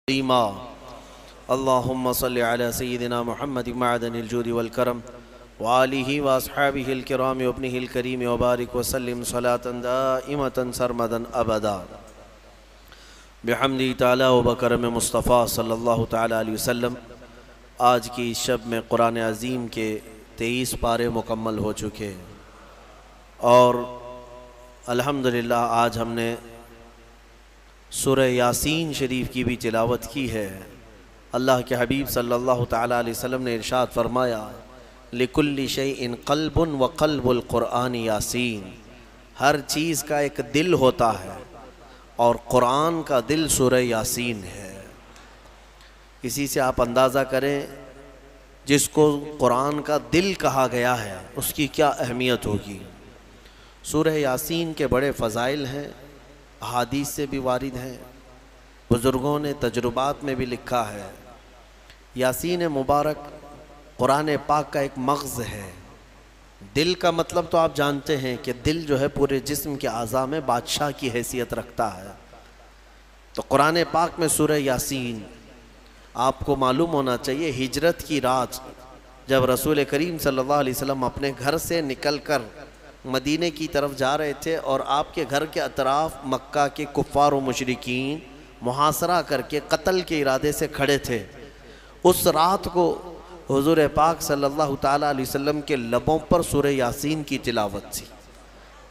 قیما اللہم صلی علی سیدنا محمد معدن الجود والکرم وآلہ واصحابہ الکرام وابنہ الکریم وبارک وسلم صلاة دائمة سرمدا ابدا بحمدی تعالی و بکرم مصطفیٰ صلی اللہ تعالی علیہ وسلم۔ آج کی شب میں قرآن عظیم کے 23 پارے مکمل ہو چکے اور الحمدللہ آج ہم نے سورہ یاسین شریف کی بھی تلاوت کی ہے۔ اللہ کے حبیب صلی اللہ تعالی علیہ وسلم نے ارشاد فرمایا لِكُلِّ شَيْءٍ قَلْبٌ وَقَلْبُ الْقُرْآنِ یاسین، ہر چیز کا ایک دل ہوتا ہے اور قرآن کا دل سورہ یاسین ہے۔ اسی سے آپ اندازہ کریں جس کو قرآن کا دل کہا گیا ہے اس کی کیا اہمیت ہوگی۔ سورہ یاسین کے بڑے فضائل ہیں، احادیث سے بھی وارد ہیں، بزرگوں نے تجربات میں بھی لکھا ہے۔ یاسین مبارک قرآن پاک کا ایک مغز ہے۔ دل کا مطلب تو آپ جانتے ہیں کہ دل جو ہے پورے جسم کے اعضاء میں بادشاہ کی حیثیت رکھتا ہے۔ تو قرآن پاک میں سورہ یاسین، آپ کو معلوم ہونا چاہیے ہجرت کی رات جب رسول کریم صلی اللہ علیہ وسلم اپنے گھر سے نکل کر مدینے کی طرف جا رہے تھے اور آپ کے گھر کے اطراف مکہ کے کفار و مشرکین محاصرہ کر کے قتل کے ارادے سے کھڑے تھے، اس رات کو حضور پاک صلی اللہ تعالیٰ علیہ وسلم کے لبوں پر سورہ یاسین کی تلاوت تھی۔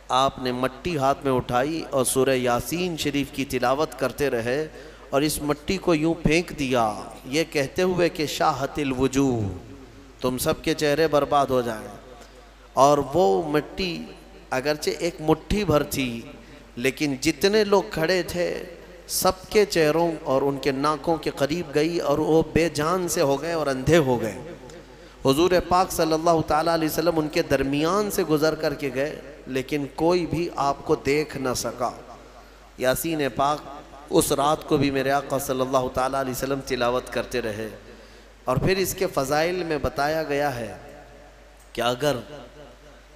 آپ نے مٹی ہاتھ میں اٹھائی اور سورہ یاسین شریف کی تلاوت کرتے رہے اور اس مٹی کو یوں پھینک دیا یہ کہتے ہوئے کہ شاہت الوجوہ، تم سب کے چہرے برباد ہو جائیں۔ اور وہ مٹی اگرچہ ایک مٹھی بھر تھی لیکن جتنے لوگ کھڑے تھے سب کے چہروں اور ان کے ناکوں کے قریب گئی اور وہ بے جان سے ہو گئے اور اندھے ہو گئے۔ حضور پاک صلی اللہ تعالیٰ علیہ وسلم ان کے درمیان سے گزر کر کے گئے لیکن کوئی بھی آپ کو دیکھ نہ سکا۔ یاسین پاک اس رات کو بھی میرے آقا صلی اللہ تعالیٰ علیہ وسلم تلاوت کرتے رہے۔ اور پھر اس کے فضائل میں بتایا گیا ہے کہ اگر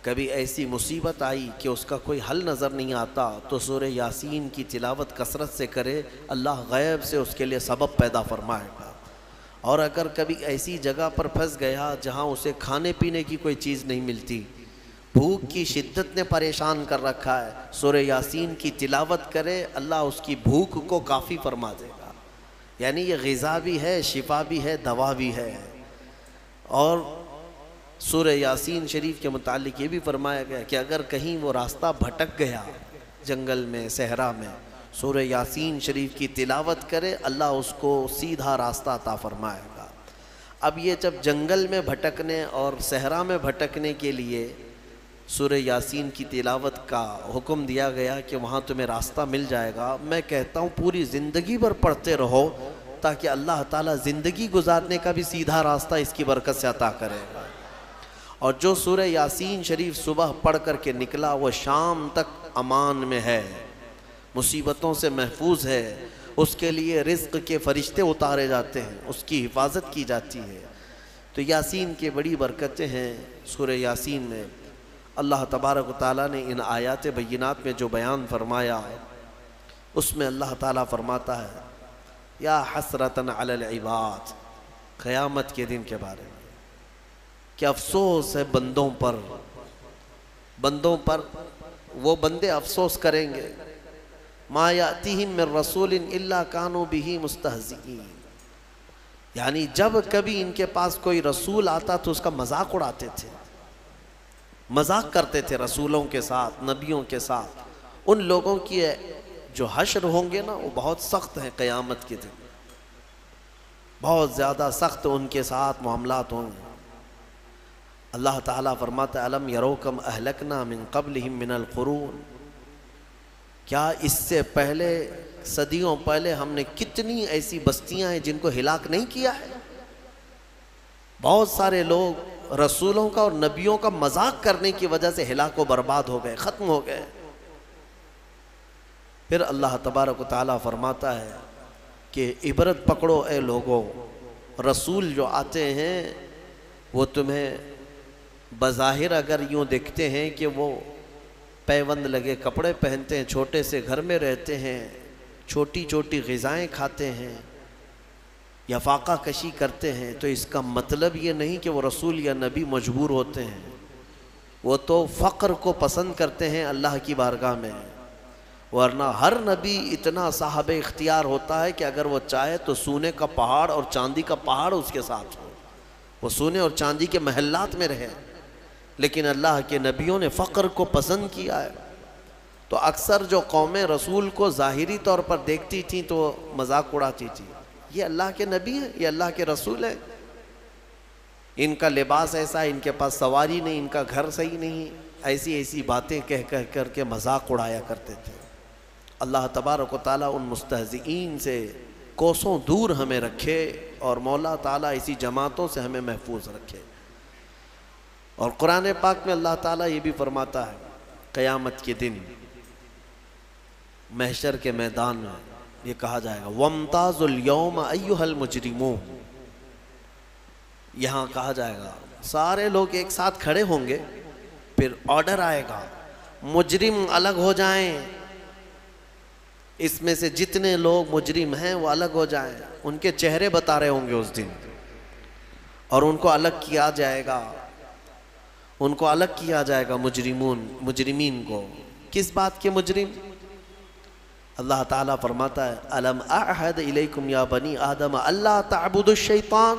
کبھی ایسی مصیبت آئی کہ اس کا کوئی حل نظر نہیں آتا تو سورہ یاسین کی تلاوت کثرت سے کرے، اللہ غیب سے اس کے لیے سبب پیدا فرمائے گا۔ اور اگر کبھی ایسی جگہ پر پھنس گیا جہاں اسے کھانے پینے کی کوئی چیز نہیں ملتی، بھوک کی شدت نے پریشان کر رکھا ہے، سورہ یاسین کی تلاوت کرے، اللہ اس کی بھوک کو کافی فرما دے گا۔ یعنی یہ غذا بھی ہے، شفا بھی ہے، دوا بھی ہے۔ اور سورہ یاسین شریف کے متعلق یہ بھی فرمایا گیا کہ اگر کہیں وہ راستہ بھٹک گیا جنگل میں، صحرا میں، سورہ یاسین شریف کی تلاوت کرے، اللہ اس کو سیدھا راستہ عطا فرمائے گا۔ اب یہ جب جنگل میں بھٹکنے اور صحرا میں بھٹکنے کے لیے سورہ یاسین کی تلاوت کا حکم دیا گیا کہ وہاں تمہیں راستہ مل جائے گا، میں کہتا ہوں پوری زندگی بھر پڑھتے رہو تاکہ اللہ تعالیٰ زندگی گزارنے کا بھی سیدھا راستہ اس کی برکت سے عطا کرے گا۔ اور جو سورہ یاسین شریف صبح پڑھ کر کے نکلا وہ شام تک امان میں ہے، مصیبتوں سے محفوظ ہے، اس کے لیے رزق کے فرشتے اتارے جاتے ہیں، اس کی حفاظت کی جاتی ہے۔ تو یاسین کے بڑی برکتیں ہیں سورہ یاسین میں۔ اللہ تبارک و تعالیٰ نے ان آیات بینات میں جو بیان فرمایا اس میں اللہ تعالیٰ فرماتا ہے یا حسرتاً علی العباد، قیامت کے دن کے بارے میں کہ افسوس ہے بندوں پر، وہ بندے افسوس کریں گے، ما یاتیہم من رسول الا کانوا بہ مستہزئین، یعنی جب کبھی ان کے پاس کوئی رسول آتا تو اس کا مذاق اڑاتے تھے، مذاق کرتے تھے رسولوں کے ساتھ، نبیوں کے ساتھ۔ ان لوگوں کی جو حشر ہوں گے نا وہ بہت سخت ہیں، قیامت کے دن بہت زیادہ سخت ان کے ساتھ معاملات ہوں گے۔ اللہ تعالیٰ فرماتا ہے الم یرو کم اہلکنا من قبلہم من القرون، کیا اس سے پہلے صدیوں پہلے ہم نے کتنی ایسی بستیاں ہیں جن کو ہلاک نہیں کیا ہے۔ بہت سارے لوگ رسولوں کا اور نبیوں کا مذاق کرنے کی وجہ سے ہلاک و برباد ہو گئے، ختم ہو گئے۔ پھر اللہ تبارک و تعالیٰ فرماتا ہے کہ عبرت پکڑو اے لوگوں، رسول جو آتے ہیں وہ تمہیں بظاہر اگر یوں دیکھتے ہیں کہ وہ پیوند لگے کپڑے پہنتے ہیں، چھوٹے سے گھر میں رہتے ہیں، چھوٹی چھوٹی غذائیں کھاتے ہیں، یا فاقہ کشی کرتے ہیں تو اس کا مطلب یہ نہیں کہ وہ رسول یا نبی مجبور ہوتے ہیں، وہ تو فقر کو پسند کرتے ہیں اللہ کی بارگاہ میں، ورنہ ہر نبی اتنا صاحب اختیار ہوتا ہے کہ اگر وہ چاہے تو سونے کا پہاڑ اور چاندی کا پہاڑ اس کے ساتھ ہو، وہ سونے اور چاندی کے محلات میں رہے، لیکن اللہ کے نبیوں نے فقر کو پسند کیا ہے۔ تو اکثر جو قومیں رسول کو ظاہری طور پر دیکھتی تھیں تو وہ مذاق اڑاتی تھی، یہ اللہ کے نبی ہیں، یہ اللہ کے رسول ہیں، ان کا لباس ایسا ہے، ان کے پاس سواری نہیں، ان کا گھر صحیح نہیں، ایسی ایسی باتیں کہہ کر کے مذاق اڑایا کرتے تھے۔ اللہ تبارک و تعالیٰ ان مستہزئین سے کوسوں دور ہمیں رکھے، اور مولا تعالیٰ اسی جماعتوں سے ہمیں محفوظ رکھے۔ اور قرآن پاک میں اللہ تعالیٰ یہ بھی فرماتا ہے، قیامت کے دن محشر کے میدان میں یہ کہا جائے گا وَامْتَازُوا الْيَوْمَ أَيُّهَا الْمُجْرِمُونَ، یہاں کہا جائے گا سارے لوگ ایک ساتھ کھڑے ہوں گے، پھر آرڈر آئے گا مجرم الگ ہو جائیں، اس میں سے جتنے لوگ مجرم ہیں وہ الگ ہو جائیں، ان کے چہرے بتا رہے ہوں گے اس دن، اور ان کو الگ کیا جائے گا، ان کو الگ کیا جائے گا مجرمین کو۔ کس بات کے مجرم؟ اللہ تعالیٰ فرماتا ہے الم اعہد الیکم یا بنی آدم اللہ تعبدوا الشیطان،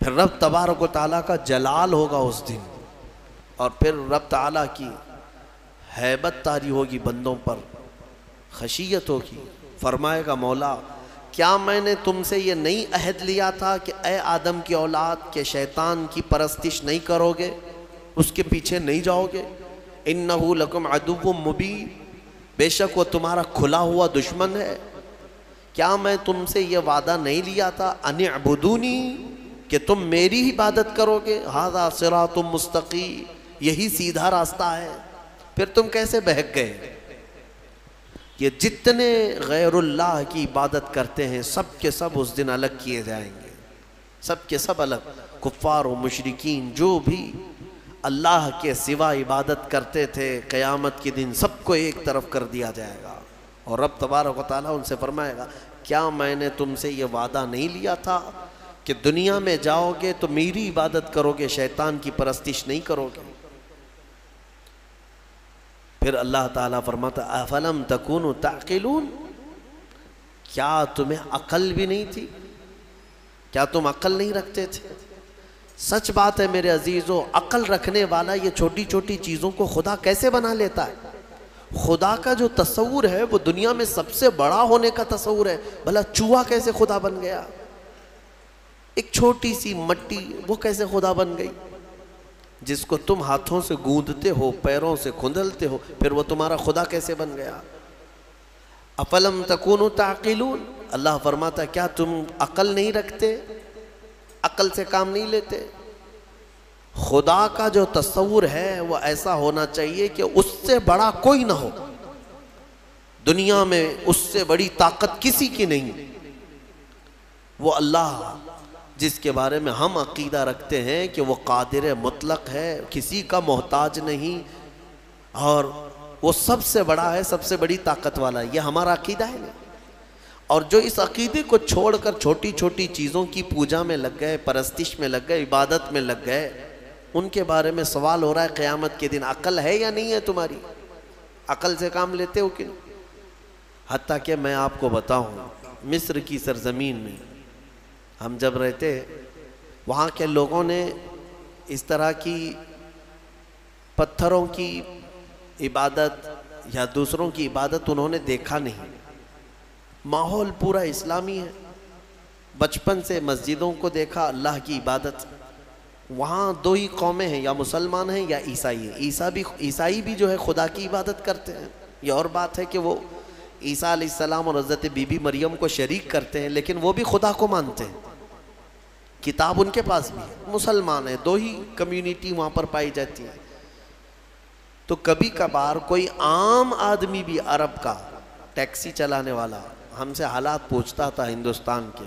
پھر رب تبارک و تعالیٰ کا جلال ہوگا اس دن، اور پھر رب تعالیٰ کی ہیبت طاری ہوگی بندوں پر، خشیت ہوگی، فرمائے گا مولا کیا میں نے تم سے یہ نہیں عہد لیا تھا کہ اے آدم کی اولاد کے شیطان کی پرستش نہیں کرو گے، اس کے پیچھے نہیں جاؤ گے، انہ لکم عدو مبین، بے شک وہ تمہارا کھلا ہوا دشمن ہے، کیا میں تم سے یہ وعدہ نہیں لیا تھا ان اعبدونی، کہ تم میری عبادت کرو گے، ھذا صراط مستقیم، یہی سیدھا راستہ ہے، پھر تم کیسے بہک گئے؟ یہ جتنے غیر اللہ کی عبادت کرتے ہیں سب کے سب اس دن الگ کیے جائیں گے، سب کے سب الگ، کفار و مشرکین جو بھی اللہ کے سوا عبادت کرتے تھے قیامت کے دن سب کو ایک طرف کر دیا جائے گا، اور رب تبارک و تعالیٰ ان سے فرمائے گا کیا میں نے تم سے یہ وعدہ نہیں لیا تھا کہ دنیا میں جاؤ گے تو میری عبادت کرو گے، شیطان کی پرستش نہیں کرو گے؟ پھر اللہ تعالیٰ فرماتا افلم تکونوا تعقلون، کیا تمہیں عقل بھی نہیں تھی؟ کیا تم عقل نہیں رکھتے تھے؟ سچ بات ہے میرے عزیزو، عقل رکھنے والا یہ چھوٹی چھوٹی چیزوں کو خدا کیسے بنا لیتا ہے؟ خدا کا جو تصور ہے وہ دنیا میں سب سے بڑا ہونے کا تصور ہے، بھلا چوہا کیسے خدا بن گیا؟ ایک چھوٹی سی مٹی وہ کیسے خدا بن گئی؟ جس کو تم ہاتھوں سے گوندتے ہو، پیروں سے کھندلتے ہو، پھر وہ تمہارا خدا کیسے بن گیا؟ افلم تکونوا تعقلون، اللہ فرماتا کیا تم عقل نہیں رکھتے، عقل سے کام نہیں لیتے؟ خدا کا جو تصور ہے وہ ایسا ہونا چاہیے کہ اس سے بڑا کوئی نہ ہو، دنیا میں اس سے بڑی طاقت کسی کی نہیں، وہ اللہ جس کے بارے میں ہم عقیدہ رکھتے ہیں کہ وہ قادر مطلق ہے، کسی کا محتاج نہیں، اور وہ سب سے بڑا ہے، سب سے بڑی طاقت والا ہے، یہ ہمارا عقیدہ ہے نا۔ اور جو اس عقیدے کو چھوڑ کر چھوٹی چھوٹی چیزوں کی پوجا میں لگ گئے، پرستش میں لگ گئے، عبادت میں لگ گئے، ان کے بارے میں سوال ہو رہا ہے قیامت کے دن عقل ہے یا نہیں ہے تمہاری؟ عقل سے کام لیتے ہو کہ نہیں؟ حتیٰ کہ میں آپ کو بتاؤں مصر کی سرزمین میں ہم جب رہتے وہاں کے لوگوں نے اس طرح کی پتھروں کی عبادت یا دوسروں کی عبادت انہوں نے دیکھا نہیں، ماحول پورا اسلامی ہے، بچپن سے مسجدوں کو دیکھا، اللہ کی عبادت۔ وہاں دو ہی قومیں ہیں، یا مسلمان ہیں یا عیسائی ہیں، عیسائی بھی جو ہے خدا کی عبادت کرتے ہیں، یہ اور بات ہے کہ وہ عیسیٰ علیہ السلام اور حضرت بی بی مریم کو شریک کرتے ہیں، لیکن وہ بھی خدا کو مانتے ہیں، کتاب ان کے پاس بھی ہے، مسلمان ہیں، دو ہی کمیونٹی وہاں پر پائی جاتی ہے۔ تو کبھی کبھار کوئی عام آدمی بھی عرب کا ٹیکسی چلانے والا ہم سے حالات پوچھتا تھا ہندوستان کے،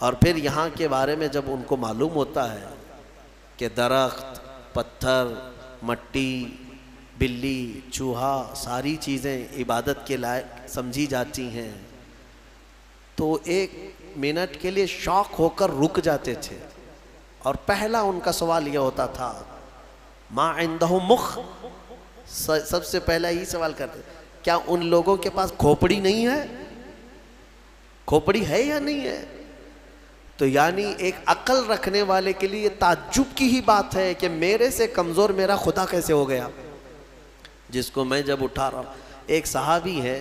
اور پھر یہاں کے بارے میں جب ان کو معلوم ہوتا ہے کہ درخت، پتھر، مٹی، بلی، چوہا، ساری چیزیں عبادت کے لائق سمجھی جاتی ہیں، تو 1 منٹ کے لیے شاک ہو کر رک جاتے تھے، اور پہلا ان کا سوال یہ ہوتا تھا ما عندہم مخ، سب سے پہلا یہی سوال کرتے کیا ان لوگوں کے پاس کھوپڑی نہیں ہے؟ کھوپڑی ہے یا نہیں ہے؟ تو یعنی ایک عقل رکھنے والے کے لیے تعجب کی ہی بات ہے کہ میرے سے کمزور میرا خدا کیسے ہو گیا، جس کو میں جب اٹھا رہا ہوں۔ ایک صحابی ہے،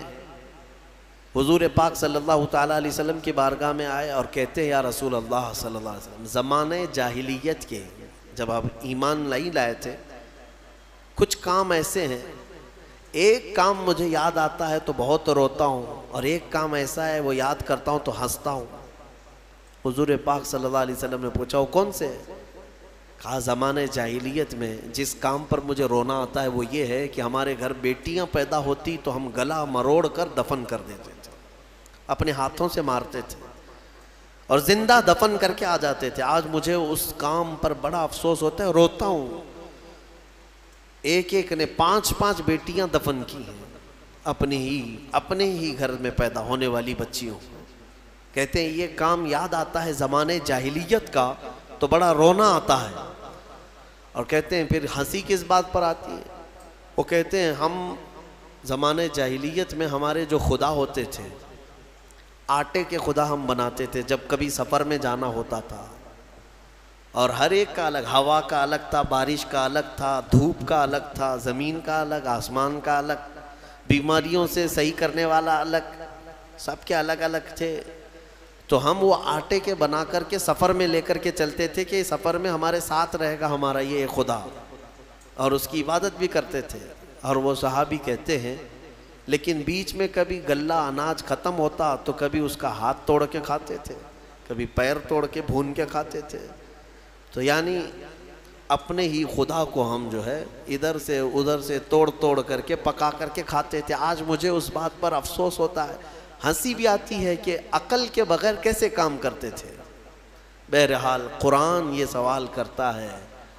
حضور پاک صلی اللہ تعالیٰ علیہ وسلم کی بارگاہ میں آئے اور کہتے ہیں یا رسول اللہ صلی اللہ علیہ وسلم، زمانے جاہلیت کے جب آپ ایمان نہیں لائے تھے، کچھ کام ایسے ہیں، ایک کام مجھے یاد آتا ہے تو بہت روتا ہوں، اور ایک کام ایسا ہے وہ یاد کرتا ہوں تو ہنستا ہوں۔ حضور پاک صلی اللہ علیہ وسلم نے پوچھا وہ کون سے؟ کہا زمانے جاہلیت میں جس کام پر مجھے رونا آتا ہے وہ یہ ہے کہ ہمارے گھر بیٹیاں پیدا ہوتی تو ہم گلا مروڑ کر دفن کر دیتے تھے، اپنے ہاتھوں سے مارتے تھے اور زندہ دفن کر کے آ جاتے تھے۔ آج مجھے اس کام پر بڑا افسوس ہوتا ہے، روتا ہوں۔ ایک نے 5 بیٹیاں دفن کی ہیں، اپنے ہی گھر میں پیدا ہونے والی بچیوں۔ کہتے ہیں یہ کام یاد آتا ہے زمانے جاہلیت کا تو بڑا رونا آتا ہے، اور کہتے ہیں پھر ہنسی کس بات پر آتی ہے؟ وہ کہتے ہیں ہم زمانے جاہلیت میں ہمارے جو خدا ہوتے تھے، آٹے کے خدا ہم بناتے تھے جب کبھی سفر میں جانا ہوتا تھا، اور ہر ایک کا الگ، ہوا کا الگ تھا، بارش کا الگ تھا، دھوپ کا الگ تھا، زمین کا الگ، آسمان کا الگ، بیماریوں سے صحیح کرنے والا الگ، سب کے الگ الگ تھے۔ تو ہم وہ آٹے کے بنا کر کے سفر میں لے کر کے چلتے تھے کہ سفر میں ہمارے ساتھ رہے گا ہمارا یہ خدا، اور اس کی عبادت بھی کرتے تھے۔ اور وہ صحابی کہتے ہیں لیکن بیچ میں کبھی غلہ اناج ختم ہوتا تو کبھی اس کا ہاتھ توڑ کے کھاتے تھے، کبھی پیر توڑ کے بھون کے کھاتے تھے۔ تو یعنی اپنے ہی خدا کو ہم جو ہے ادھر سے ادھر سے توڑ کر کے پکا کر کے کھاتے تھے۔ آج مجھے اس بات پر افسوس ہوتا ہے، ہنسی بھی آتی ہے کہ عقل کے بغیر کیسے کام کرتے تھے۔ بہرحال قرآن یہ سوال کرتا ہے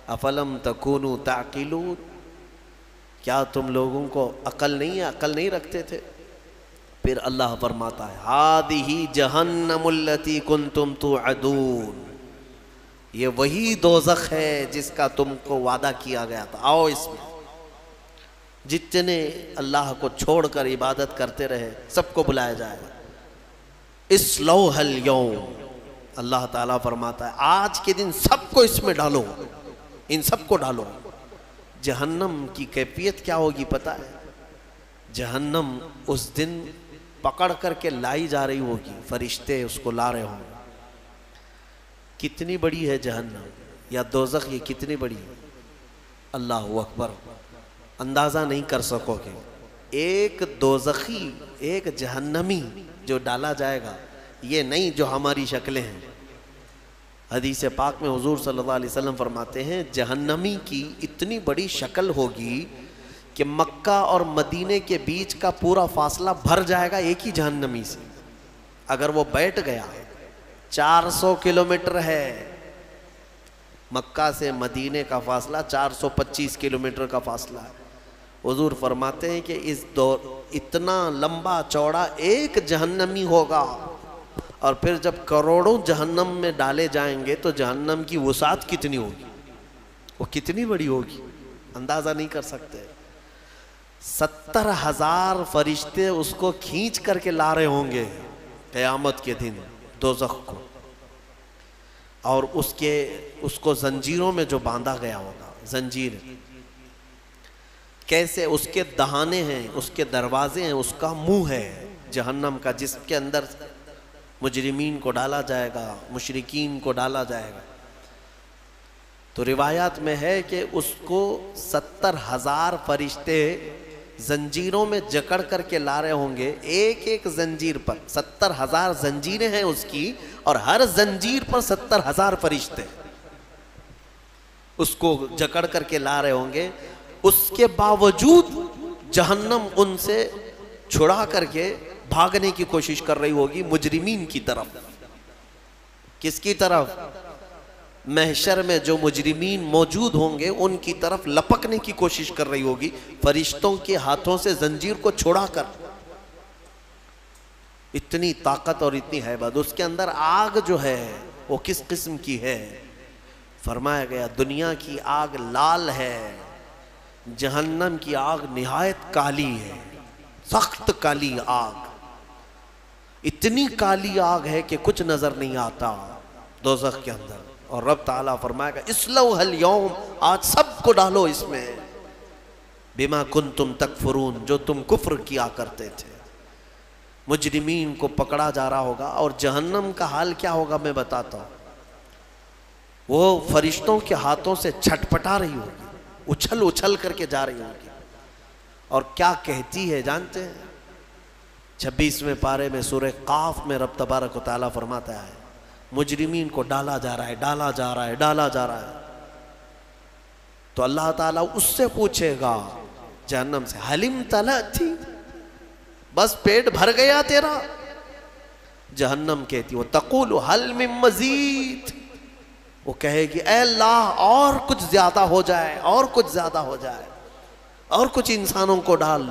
افلم تکونوا تعقلون، کیا تم لوگوں کو عقل نہیں ہے، عقل نہیں رکھتے تھے؟ پھر اللہ فرماتا ہے ہذہ جہنم التی کنتم توعدون، یہ وہی دوزخ ہے جس کا تم کو وعدہ کیا گیا تھا، آؤ اس میں۔ جتنے اللہ کو چھوڑ کر عبادت کرتے رہے سب کو بلایا جائے گا۔ اصلوھا اليوم، اللہ تعالیٰ فرماتا ہے آج کے دن سب کو اس میں ڈالو، ان سب کو ڈالو۔ جہنم کی کیفیت کیا ہوگی پتہ ہے؟ جہنم اس دن پکڑ کر کے لائی جا رہی ہوگی، فرشتے اس کو لا رہے ہوں گے۔ کتنی بڑی ہے جہنم یا دوزخ، یہ کتنی بڑی ہے، اللہ اکبر، اندازہ نہیں کر سکو گے۔ ایک دوزخی، ایک جہنمی جو ڈالا جائے گا، یہ نہیں جو ہماری شکلیں ہیں۔ حدیث پاک میں حضور صلی اللہ علیہ وسلم فرماتے ہیں جہنمی کی اتنی بڑی شکل ہوگی کہ مکہ اور مدینے کے بیچ کا پورا فاصلہ بھر جائے گا ایک ہی جہنمی سے۔ اگر وہ بیٹھ گیا، 400 کلومیٹر ہے، مکہ سے مدینے کا فاصلہ 425 کلومیٹر کا فاصلہ ہے۔ حضور فرماتے ہیں کہ اس دور اتنا لمبا چوڑا ایک جہنمی ہوگا، اور پھر جب کروڑوں جہنم میں ڈالے جائیں گے تو جہنم کی وسعت کتنی ہوگی، وہ کتنی بڑی ہوگی، اندازہ نہیں کر سکتے۔ 70,000 فرشتے اس کو کھینچ کر کے لا رہے ہوں گے قیامت کے دن دوزخ کو، اور اس کو زنجیروں میں جو باندھا گیا ہوگا، زنجیر کیسے، اس کے دہانے ہیں، اس کے دروازے ہیں، اس کا منہ ہے جہنم کا، جس کے اندر مجرمین کو ڈالا جائے گا، مشرکین کو ڈالا جائے گا۔ تو روایات میں ہے کہ اس کو 70,000 فرشتے زنجیروں میں جکڑ کر کے لا رہے ہوں گے، ایک ایک زنجیر پر 70,000 زنجیریں ہیں اس کی، اور ہر زنجیر پر 70,000 فرشتے اس کو جکڑ کر کے لا رہے ہوں گے۔ اس کے باوجود جہنم ان سے چھڑا کر کے بھاگنے کی کوشش کر رہی ہوگی مجرمین کی طرف۔ کس کی طرف؟ محشر میں جو مجرمین موجود ہوں گے ان کی طرف لپکنے کی کوشش کر رہی ہوگی، فرشتوں کے ہاتھوں سے زنجیر کو چھڑا کر۔ اتنی طاقت اور اتنی ہیبت. اس کے اندر آگ جو ہے وہ کس قسم کی ہے؟ فرمایا گیا دنیا کی آگ لال ہے، جہنم کی آگ نہایت کالی ہے، سخت کالی آگ. اتنی کالی آگ ہے کہ کچھ نظر نہیں آتا دوزخ کے اندر. اور رب تعالیٰ فرمائے گا اسلوھا اليوم، آج سب کو ڈالو اس میں، بما کنتم تکفرون، جو تم کفر کیا کرتے تھے. مجرمین کو پکڑا جا رہا ہوگا. اور جہنم کا حال کیا ہوگا میں بتاتا ہوں. وہ فرشتوں کے ہاتھوں سے چھٹپٹا رہی ہوگی، اچھل اچھل کر کے جا رہی ہوگی. اور کیا کہتی ہے جانتے ہیں؟ 26ویں پارے میں سورہ قاف میں رب تبارک و تعالیٰ فرماتا ہے مجرمین کو ڈالا جا رہا ہے، ڈالا جا رہا ہے، ڈالا جا رہا ہے. تو اللہ تعالیٰ اس سے پوچھے گا جہنم سے حلم تلأتی، بس پیٹ بھر گیا تیرا؟ جہنم کہتی وہ تقول حل من مزید، وہ کہے گی اے اللہ اور کچھ زیادہ ہو جائے، اور کچھ زیادہ ہو جائے، اور کچھ انسانوں کو ڈال.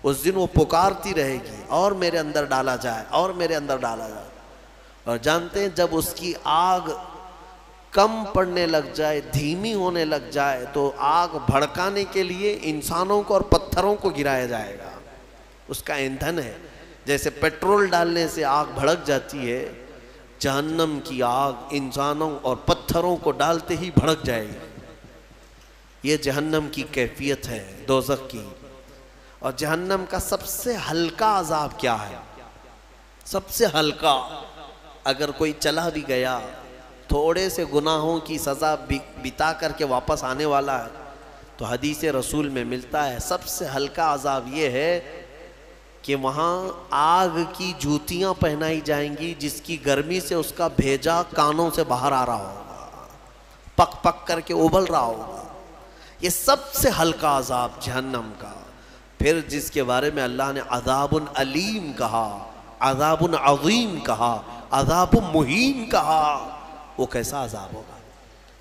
اس دن وہ پکارتی رہے گی اور میرے اندر ڈالا جائے، اور میرے اندر ڈالا جائے. اور جانتے ہیں جب اس کی آگ کم پڑنے لگ جائے، دھیمی ہونے لگ جائے، تو آگ بھڑکانے کے لیے انسانوں کو اور پتھروں کو گرایا جائے گا. اس کا ایندھن ہے. جیسے پیٹرول ڈالنے سے آگ بھڑک جاتی ہے، جہنم کی آگ انسانوں اور پتھروں کو ڈالتے ہی بھڑک جائے گی. یہ جہنم کی کیفیت ہے دوزخ کی. اور جہنم کا سب سے ہلکا عذاب کیا ہے؟ سب سے ہلکا، اگر کوئی چلا بھی گیا، تھوڑے سے گناہوں کی سزا بتا کر کے واپس آنے والا ہے، تو حدیث رسول میں ملتا ہے سب سے ہلکا عذاب یہ ہے کہ وہاں آگ کی جوتیاں پہنائی جائیں گی جس کی گرمی سے اس کا بھیجا کانوں سے باہر آ رہا ہوگا، پک پک کر کے ابل رہا ہوگا. یہ سب سے ہلکا عذاب جہنم کا. پھر جس کے بارے میں اللہ نے عذاب علیم کہا، عذاب عظیم کہا، عذاب مہین کہا، وہ کیسا عذاب ہوگا؟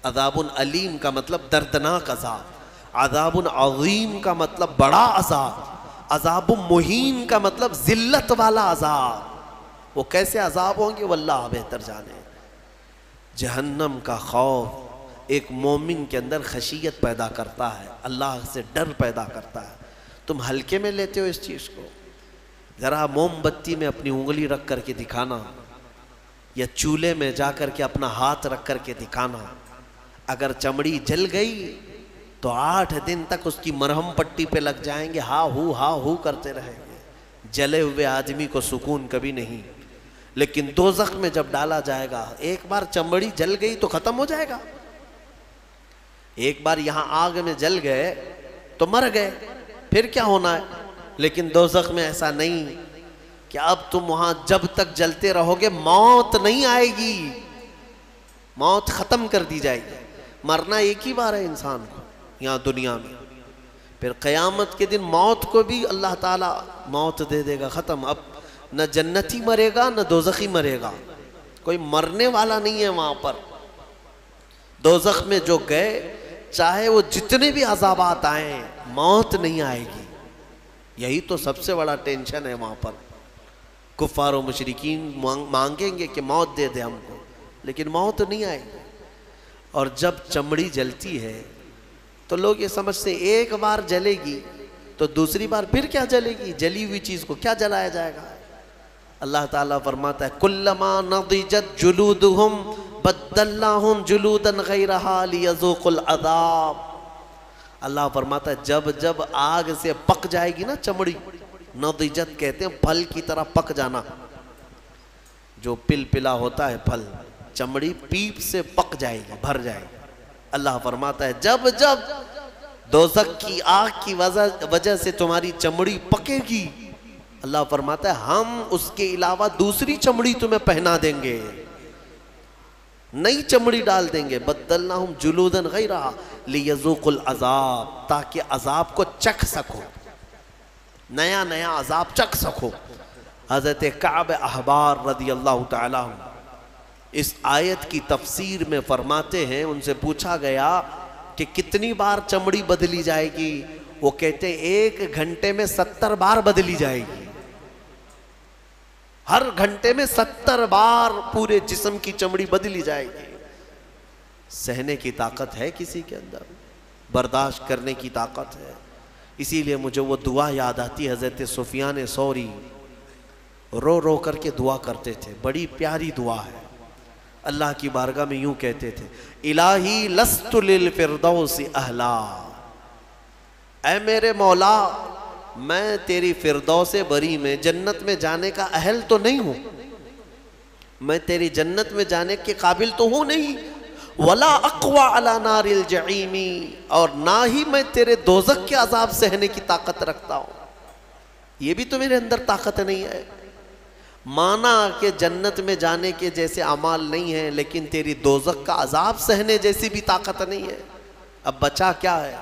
عذاب علیم کا مطلب دردناک عذاب، عذاب عظیم کا مطلب بڑا عذاب، عذاب مہین کا مطلب ذلت والا عذاب. وہ کیسے عذاب ہوں گے واللہ بہتر جانے. جہنم کا خوف ایک مومن کے اندر خشیت پیدا کرتا ہے، اللہ سے ڈر پیدا کرتا ہے. تم ہلکے میں لیتے ہو اس چیز کو. ذرا موم بتی میں اپنی انگلی رکھ کر کے دکھانا، یا چولہے میں جا کر کے اپنا ہاتھ رکھ کر کے دکھانا، اگر چمڑی جل گئی تو 8 دن تک اس کی مرہم پٹی پہ لگ جائیں گے، ہا ہو کرتے رہیں گے. جلے ہوئے آدمی کو سکون کبھی نہیں. لیکن دوزخ میں جب ڈالا جائے گا، ایک بار چمڑی جل گئی تو ختم ہو جائے گا. ایک بار یہاں آگ میں جل گئے تو مر گئے، پھر کیا ہونا ہے؟ لیکن دوزخ میں ایسا نہیں کہ اب تم وہاں جب تک جلتے رہو گے موت نہیں آئے گی، موت ختم کر دی جائے گی. مرنا ایک ہی بار ہے انسان کو یہاں دنیا میں. پھر قیامت کے دن موت کو بھی اللہ تعالیٰ موت دے دے گا، ختم. اب نہ جنتی مرے گا نہ دوزخی مرے گا، کوئی مرنے والا نہیں ہے وہاں پر. دوزخ میں جو گئے چاہے وہ جتنے بھی عذابات آئیں موت نہیں آئے گی. یہی تو سب سے بڑا ٹینشن ہے وہاں پر. کفار و مشرکین مانگیں گے کہ موت دے دے ہم کو، لیکن موت نہیں آئے گی. اور جب چمڑی جلتی ہے تو لوگ یہ سمجھتے ہیں ایک بار جلے گی تو دوسری بار پھر کیا جلے گی، جلی ہوئی چیز کو کیا جلایا جائے گا. اللہ تعالیٰ فرماتا ہے کلما نضجت جلودہم بدلناہم جلودا غیرہا لیذوقوا العذاب. اللہ فرماتا ہے جب جب آگ سے پک جائے گی نا چمڑی، نضجت کہتے ہیں پھل کی طرح پک جانا، جو پل پلا ہوتا ہے پھل، چمڑی پیپ سے پک جائے گی، بھر جائے گی. اللہ فرماتا ہے جب جب دوزخ کی آگ کی وجہ سے تمہاری چمڑی پکے گی، اللہ فرماتا ہے ہم اس کے علاوہ دوسری چمڑی تمہیں پہنا دیں گے، نئی چمڑی ڈال دیں گے. بدلناہم جلودا غیرہا لیذوقوا العذاب، تاکہ عذاب کو چکھ سکو، نیا نیا عذاب چکھ سکو. حضرت کعب احبار رضی اللہ تعالیٰ عنہ اس آیت کی تفسیر میں فرماتے ہیں، ان سے پوچھا گیا کہ کتنی بار چمڑی بدلی جائے گی؟ وہ کہتے ہیں 1 گھنٹے میں 70 بار بدلی جائے گی. ہر گھنٹے میں 70 بار پورے جسم کی چمڑی بدلی جائے گی. سہنے کی طاقت ہے کسی کے اندر؟ برداشت کرنے کی طاقت ہے؟ اسی لیے مجھے وہ دعا یاد آتی ہے، حضرت سفیان ثوری رو رو کر کے دعا کرتے تھے، بڑی پیاری دعا ہے. اللہ کی بارگاہ میں یوں کہتے تھے، الہی لست للفردوس اہلا، اے میرے مولا میں تیری فردوس بری میں جنت میں جانے کا اہل تو نہیں ہوں، میں تیری جنت میں جانے کے قابل تو ہوں نہیں، ولا اقوی علی نار الجحیم، اور نہ ہی میں تیرے دوزخ کے عذاب سہنے کی طاقت رکھتا ہوں، یہ بھی تو میرے اندر طاقت نہیں ہے. مانا کہ جنت میں جانے کے جیسے اعمال نہیں ہیں، لیکن تیری دوزخ کا عذاب سہنے جیسی بھی طاقت نہیں ہے. اب بچا کیا ہے؟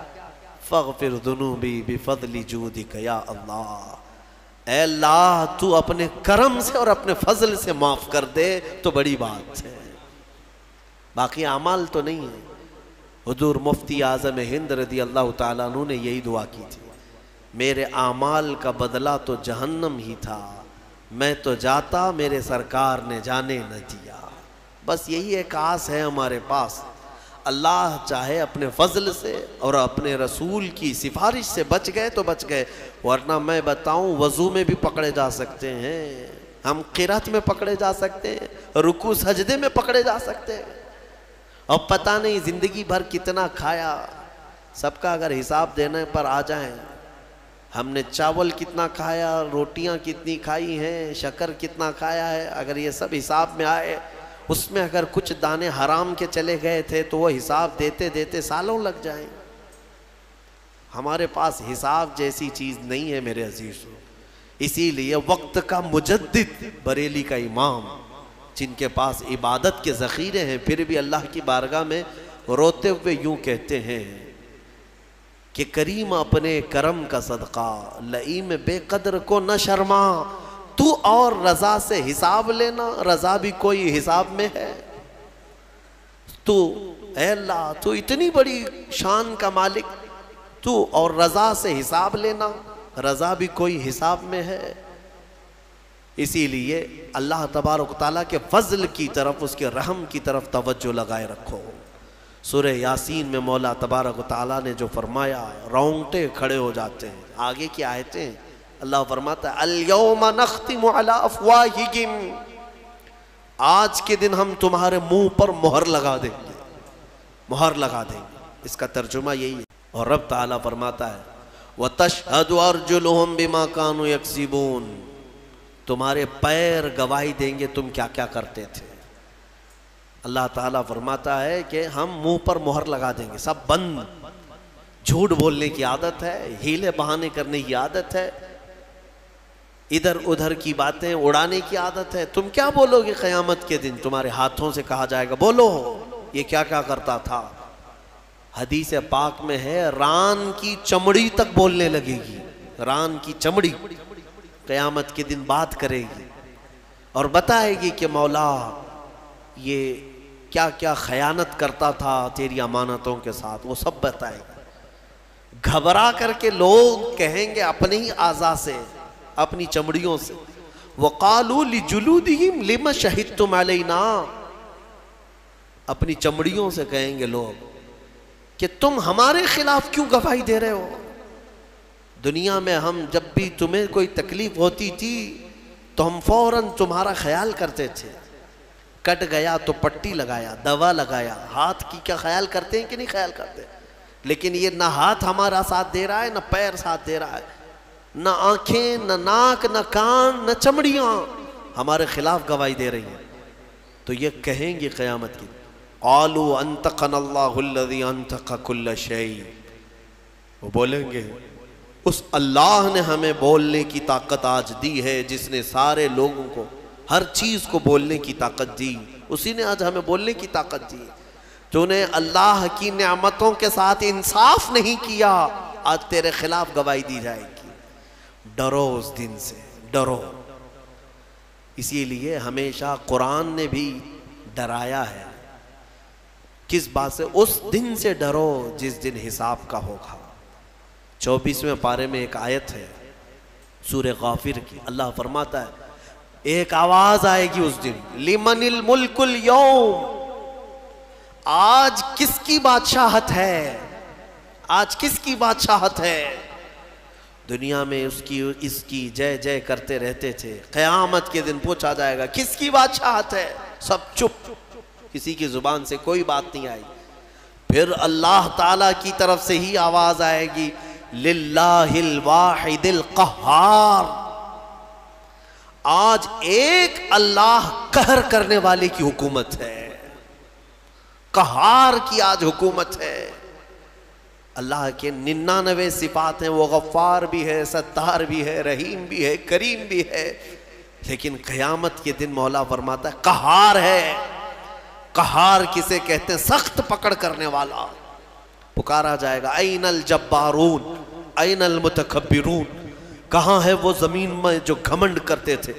فاغفر ذنوبی بفضل جودک یا اللہ، اے اللہ تو اپنے کرم سے اور اپنے فضل سے معاف کر دے تو بڑی بات ہے، باقی اعمال تو نہیں ہے. حضور مفتی اعظم ہند رضی اللہ تعالیٰ عنہ نے یہی دعا کی تھی، میرے اعمال کا بدلہ تو جہنم ہی تھا، میں تو جاتا میرے سرکار نے جانے نہ دیا. بس یہی ایک آس ہے ہمارے پاس، اللہ چاہے اپنے فضل سے اور اپنے رسول کی سفارش سے بچ گئے تو بچ گئے، ورنہ میں بتاؤں وضو میں بھی پکڑے جا سکتے ہیں، ہم قرات میں پکڑے جا سکتے ہیں، رکوع سجدے میں پکڑے جا سکتے ہیں، اور پتہ نہیں زندگی بھر کتنا کھایا. سب کا اگر حساب دینے پر آ جائیں، ہم نے چاول کتنا کھایا، روٹیاں کتنی کھائی ہیں، شکر کتنا کھایا ہے، اگر یہ سب حساب میں آئے، اس میں اگر کچھ دانے حرام کے چلے گئے تھے تو وہ حساب دیتے دیتے سالوں لگ جائیں. ہمارے پاس حساب جیسی چیز نہیں ہے میرے عزیزوں. اسی لیے وقت کا مجدد بریلی کا امام، جن کے پاس عبادت کے ذخیرے ہیں، پھر بھی اللہ کی بارگاہ میں روتے ہوئے یوں کہتے ہیں کہ کریم اپنے کرم کا صدقہ، لئیم بے قدر کو نہ شرما، تو اور رضا سے حساب لینا، رضا بھی کوئی حساب میں ہے. تو اے اللہ تو اتنی بڑی شان کا مالک، تو اور رضا سے حساب لینا، رضا بھی کوئی حساب میں ہے. اسی لیے اللہ تبارک و تعالیٰ کے فضل کی طرف، اس کے رحم کی طرف توجہ لگائے رکھو. سورہ یاسین میں مولا تبارک و تعالیٰ نے جو فرمایا، رونگٹے کھڑے ہو جاتے ہیں. آگے کی آیتیں اللہ فرماتا ہے، الَّيَوْمَ نَخْتِمُ عَلَىٰ أَفْوَاهِهِمْ، آج کے دن ہم تمہارے منہ پر مہر لگا دیں گے، مہر لگا دیں گے. اس کا ترجمہ یہی ہے. اور رب تعالیٰ فرماتا ہے، وَتَشْهَدُ أَرْجُلُهُمْ بِمَا كَانُوا يَكْسِبُونَ، تمہارے پیر گواہی دیں گے تم کیا کیا کرتے تھے. اللہ تعالیٰ فرماتا ہے کہ ہم منہ پر مہر لگا دیں گے، سب بند. جھوٹ بولنے کی عادت ہے، ہیلے بہانے کرنے کی عادت ہے، ادھر ادھر کی باتیں اڑانے کی عادت ہے. تم کیا بولو گے قیامت کے دن؟ تمہارے ہاتھوں سے کہا جائے گا بولو یہ کیا کیا کرتا تھا. حدیث پاک میں ہے ران کی چمڑی تک بولنے لگے گی، ران کی چمڑی قیامت کے دن بات کرے گی اور بتائے گی کہ مولا یہ کیا کیا خیانت کرتا تھا تیری امانتوں کے ساتھ، وہ سب بتائے گا. گھبرا کر کے لوگ کہیں گے اپنے ہی اعضاء سے، اپنی چمڑیوں سے، وَقَالُوا لِجُلُودِهِمْ لِمَ شَهِدْتُمْ عَلَيْنَا، اپنی چمڑیوں سے کہیں گے لوگ کہ تم ہمارے خلاف کیوں گواہی دے رہے ہو. دنیا میں ہم جب بھی تمہیں کوئی تکلیف ہوتی تھی تو ہم فوراً تمہارا خیال کرتے تھے، کٹ گیا تو پٹی لگایا، دوا لگایا. ہاتھ کی کیا خیال کرتے ہیں کہ نہیں خیال کرتے؟ لیکن یہ نہ ہاتھ ہمارا ساتھ دے رہا ہے، نہ پیر ساتھ دے رہا ہے، نہ آنکھیں، نہ ناک، نہ کان، نہ چمڑیاں ہمارے خلاف گواہی دے رہی ہیں. تو یہ کہیں گے قیامت کی، قالوا انطقنا اللہ الذی انطق کل شیء، وہ بولیں گے اس اللہ نے ہمیں بولنے کی طاقت آج دی ہے، جس نے سارے لوگوں کو ہر چیز کو بولنے کی طاقت دی، اسی نے آج ہمیں بولنے کی طاقت دی. تو نے اللہ کی نعمتوں کے ساتھ انصاف نہیں کیا، آج تیرے خلاف گواہی دی جائے گی. ڈرو اس دن سے، ڈرو. اسی لیے ہمیشہ قرآن نے بھی ڈرایا ہے. کس بات سے؟ اس دن سے ڈرو جس دن حساب کا ہوگا. 24ویں پارے میں ایک آیت ہے سورہ غافر کی، اللہ فرماتا ہے ایک آواز آئے گی اس دن، لمن الملک اليوم، آج کس کی بادشاہت ہے، آج کس کی بادشاہت ہے؟ دنیا میں اس کی جے جے کرتے رہتے تھے، قیامت کے دن پوچھا جائے گا کس کی بادشاہت ہے، سب چپ، کسی کی زبان سے کوئی بات نہیں آئی. پھر اللہ تعالیٰ کی طرف سے ہی آواز آئے گی، للہ الواحد القہار، آج ایک اللہ قہر کرنے والے کی حکومت ہے، قہار کی آج حکومت ہے. اللہ کے 99 صفات ہیں، وہ غفار بھی ہے، ستار بھی ہے، رحیم بھی ہے، کریم بھی ہے، لیکن قیامت کے دن مولا فرماتا ہے قہار ہے. قہار کسے کہتے ہیں؟ سخت پکڑ کرنے والا. پکارا جائے گا این الجبارون این المتکبرون، کہاں ہے وہ زمین میں جو گھمنڈ کرتے تھے،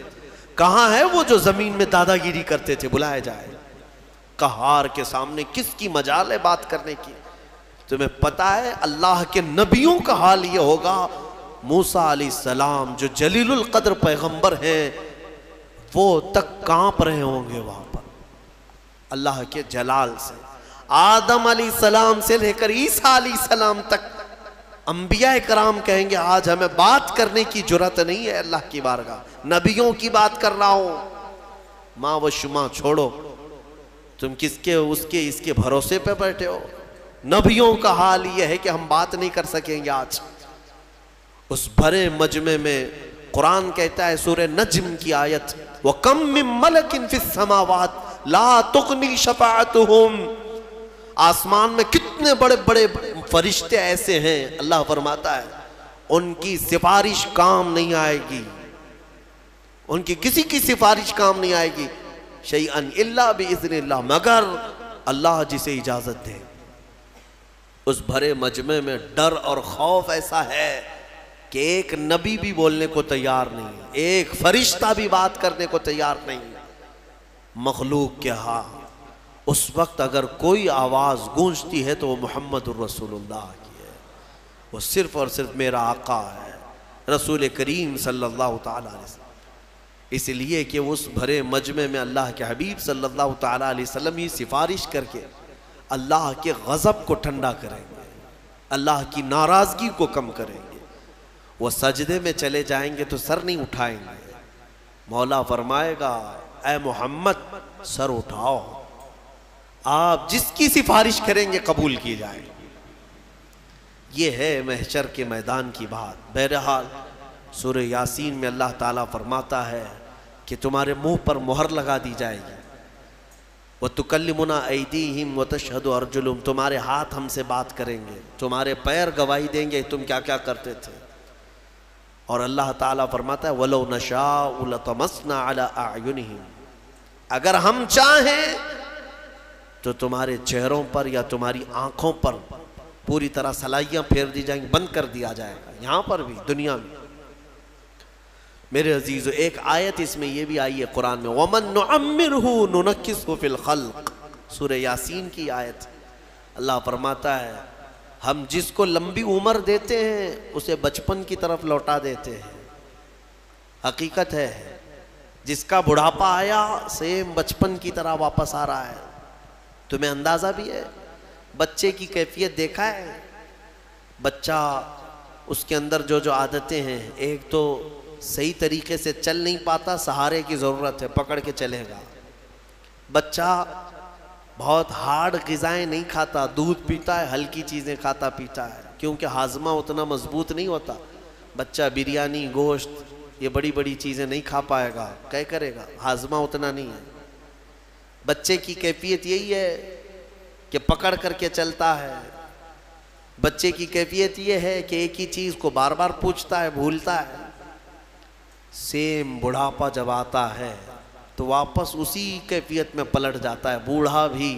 کہاں ہے وہ جو زمین میں دادا گیری کرتے تھے؟ بلائے جائے. قہار کے سامنے کس کی مجال ہے بات کرنے کی؟ تمہیں پتا ہے اللہ کے نبیوں کا حال یہ ہوگا، موسیٰ علیہ السلام جو جلیل القدر پیغمبر ہیں وہ تک کانپ رہے ہوں گے وہاں پر اللہ کے جلال سے. آدم علیہ السلام سے لے کر عیسیٰ علیہ السلام تک انبیاء کرام کہیں گے آج ہمیں بات کرنے کی جرات نہیں ہے اللہ کی بارگاہ، نبیوں کی بات کر رہا ہوں. ماں و شما چھوڑو، تم کس کے اس کے بھروسے پہ بیٹھے ہو؟ نبیوں کا حال یہ ہے کہ ہم بات نہیں کر سکیں گے آج. اس بھرے مجمع میں قرآن کہتا ہے سورہ نجم کی آیت، وَكَمْ مِن مَلَكٍ فِي السَّمَاوَاتِ لَا تُغْنِي شَفَاعَتُهُمْ، آسمان میں کتنے بڑے بڑے فرشتے ایسے ہیں، اللہ فرماتا ہے ان کی سفارش کام نہیں آئے گی، ان کی کسی کی سفارش کام نہیں آئے گی، شیئن الا باذن اللہ، مگر اللہ جسے اجازت دے. اس بھرے مجمع میں ڈر اور خوف ایسا ہے کہ ایک نبی بھی بولنے کو تیار نہیں، ایک فرشتہ بھی بات کرنے کو تیار نہیں. مخلوق کے ہاں اس وقت اگر کوئی آواز گونجتی ہے تو وہ محمد الرسول اللہ کی ہے، وہ صرف اور صرف میرا آقا ہے رسول کریم صلی اللہ تعالیٰ علیہ وسلم. اس لیے کہ اس بھرے مجمع میں اللہ کے حبیب صلی اللہ تعالیٰ علیہ وسلم ہی سفارش کر کے اللہ کے غضب کو ٹھنڈا کریں گے، اللہ کی ناراضگی کو کم کریں گے. وہ سجدے میں چلے جائیں گے تو سر نہیں اٹھائیں گے. مولا فرمائے گا اے محمد سر اٹھاؤ، آپ جس کی سفارش کریں گے قبول کی جائے. یہ ہے محشر کے میدان کی بات. بہرحال سورہ یاسین میں اللہ تعالیٰ فرماتا ہے کہ تمہارے منہ پر مہر لگا دی جائے گی. وَتُكَلِّمُنَا أَيْدِيهِمْ وَتَشْهَدُ أَرْجُلُهُمْ، تمہارے ہاتھ ہم سے بات کریں گے، تمہارے پیر گواہی دیں گے تم کیا کیا کرتے تھے. اور اللہ تعالیٰ فرماتا ہے وَلَوْ نَشَاءُ لَطَمَسْنَا عَلَىٰ أَعْيُنِهِمْ، اگر ہم چاہیں تو تمہارے چہروں پر یا تمہاری آنکھوں پر پوری طرح سلائیاں پھیر دی جائیں گی، بند کر دیا جائے گا، یہاں پر بھی دنیا میں. میرے عزیزو ایک آیت اس میں یہ بھی آئی ہے قرآن میں، وَمَن نُعَمِّرْهُ نُنَكِّسْهُ فِي الْخَلْقِ، سورہ یاسین کی آیت. اللہ فرماتا ہے ہم جس کو لمبی عمر دیتے ہیں اسے بچپن کی طرف لوٹا دیتے ہیں. حقیقت ہے جس کا بڑھاپا آیا سیم بچپن کی طرح واپس آ رہا ہے. تمہیں اندازہ بھی ہے، بچے کی کیفیت دیکھا ہے؟ بچہ اس کے اندر جو جو عادتیں ہیں، ایک تو صحیح طریقے سے چل نہیں پاتا، سہارے کی ضرورت ہے، پکڑ کے چلے گا. بچہ بہت ہارڈ غذائیں نہیں کھاتا، دودھ پیتا ہے، ہلکی چیزیں کھاتا پیتا ہے، کیونکہ ہاضمہ اتنا مضبوط نہیں ہوتا. بچہ بریانی، گوشت، یہ بڑی بڑی چیزیں نہیں کھا پائے گا، کیا کرے گا؟ ہاضمہ اتنا نہیں ہے. بچے کی کیفیت یہی ہے کہ پکڑ کر کے چلتا ہے. بچے کی کیفیت یہ ہے کہ ایک ہی چیز کو بار بار پوچھتا ہے، بھولتا ہے. سیم بڑھاپا جب آتا ہے تو واپس اسی کیفیت میں پلٹ جاتا ہے. بوڑھا بھی